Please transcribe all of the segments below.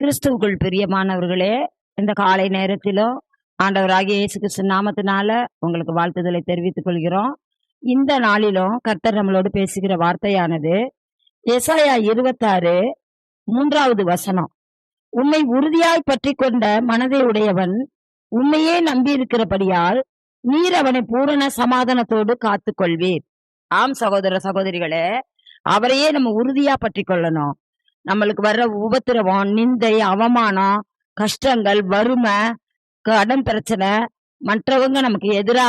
கிறிஸ்துவுக்குள் பிரியமானவர்களே, இந்த காலை நேரத்திலும் ஆண்டவராகிய இயேசு கிறிஸ்து நாமத்தினால உங்களுக்கு வாழ்த்துதலை தெரிவித்துக் கொள்கிறோம். இந்த நாளிலும் கர்த்தர் நம்மளோடு பேசுகிற வார்த்தையானது எசாயா 26 வசனம். உம்மை உறுதியாய் பற்றி கொண்ட மனதை உடையவன் உண்மையே நம்பி இருக்கிறபடியால் நீர் அவனை பூரண சமாதானத்தோடு காத்து கொள்வீர். ஆம் சகோதர சகோதரிகளே, அவரையே நம்ம உறுதியா பற்றி கொள்ளணும். நம்மளுக்கு வர்ற உபத்திரவம், நிந்தை, அவமானம், கஷ்டங்கள், வறுமை, கடன் பிரச்சனை, மற்றவங்க நமக்கு எதிரா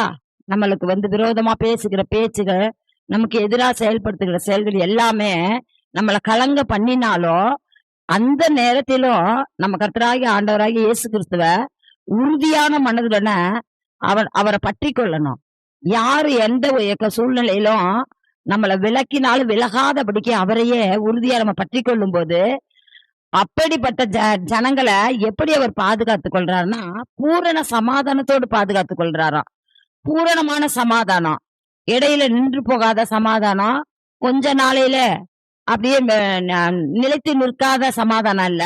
நம்மளுக்கு விரோதமா பேசுகிற பேச்சுகள், நமக்கு எதிரா செயல்படுத்துகிற செயல்கள் எல்லாமே நம்மளை கலங்க பண்ணினாலும் அந்த நேரத்திலும் நம்ம கர்த்தராகிய ஆண்டவராகிய இயேசு கிறிஸ்துவ உறுதியான மனதுடன அவரை பற்றி கொள்ளணும். யாரு எந்த சூழ்நிலையிலும் நம்மளை விலக்கினாலும் விலகாதபடிக்கு அவரையே உறுதியா நம்ம பற்றி கொள்ளும் போது அப்படிப்பட்ட ஜனங்களை எப்படி அவர் பாதுகாத்து கொள்றாருன்னா பூரண சமாதானத்தோடு பாதுகாத்து கொள்றாராம். பூரணமான சமாதானம், இடையில நின்று போகாத சமாதானம், கொஞ்ச நாளையில அப்படியே நிலைத்து நிற்காத சமாதானம் இல்ல.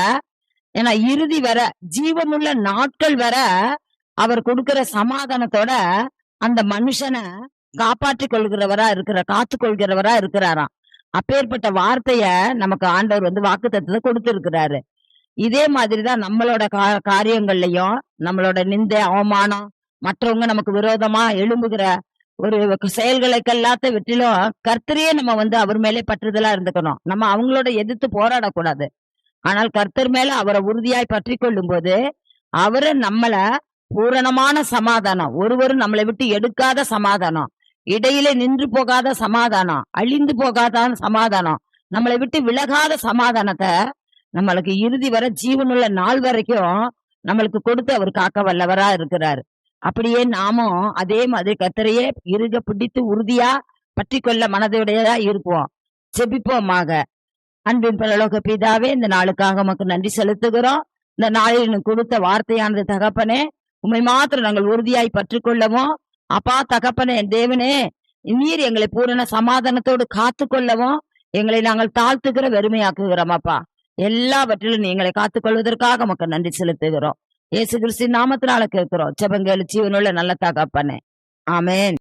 ஏன்னா இறுதி வர, ஜீவனுள்ள நாட்கள் வர அவர் கொடுக்கிற சமாதானத்தோட அந்த மனுஷனை காப்பாற்றி கொள்கிறவரா காத்து கொள்கிறவரா இருக்கிறாராம். அப்பேற்பட்ட வார்த்தைய நமக்கு ஆண்டவர் வாக்குத்தத்தத்தை கொடுத்திருக்கிறாரு. இதே மாதிரிதான் நம்மளோட காரியங்கள்லயும் நம்மளோட நிந்தை, அவமானம், மற்றவங்க நமக்கு விரோதமா எழும்புகிற ஒரு செயல்களுக்கு எல்லாத்த வெற்றிலும் கர்த்தரையே நம்ம அவர் மேலே பற்றுதலா இருந்துக்கணும். நம்ம அவங்களோட எதிர்த்து போராடக்கூடாது. ஆனால் கர்த்தர் மேல அவரை உறுதியாய் பற்றி கொள்ளும் போது அவரை நம்மள பூரணமான சமாதானம், ஒருவரும் நம்மளை விட்டு எடுக்காத சமாதானம், இடையிலே நின்று போகாத சமாதானம், அழிந்து போகாத சமாதானம், நம்மளை விட்டு விலகாத சமாதானத்தை நம்மளுக்கு இறுதி வர ஜீவனுள்ள நாள் வரைக்கும் நம்மளுக்கு கொடுத்து அவர் காக்க வல்லவரா இருக்கிறாரு. அப்படியே நாமும் அதே மாதிரி கர்த்தரையே இறுக பிடித்து உறுதியா பற்றி கொள்ள மனதுடையதா இருப்போம். செபிப்போமாக. அன்பின் பரலோக பிதாவே, இந்த நாளுக்காக நமக்கு நன்றி செலுத்துகிறோம். இந்த நாளில் கொடுத்த வார்த்தையானது தகப்பனே, உண்மை மாத்திரம் நாங்கள் உறுதியாய் பற்றி கொள்ளவும், அப்பா தகப்பனே தேவனே, நீர் எங்களை பூரண சமாதானத்தோடு காத்து கொள்ளவும் எங்களை நாங்கள் தாழ்த்துக்கிற வெறுமையாக்குகிறோம். அப்பா எல்லாவற்றிலும் எங்களை காத்துக்கொள்வதற்காக நமக்கு நன்றி செலுத்துகிறோம். இயேசு கிறிஸ்து நாமத்தினால கேட்கிறோம். ஜெபங்கள் ஜீவனுள்ள நல்ல தகப்பனே, ஆமென்.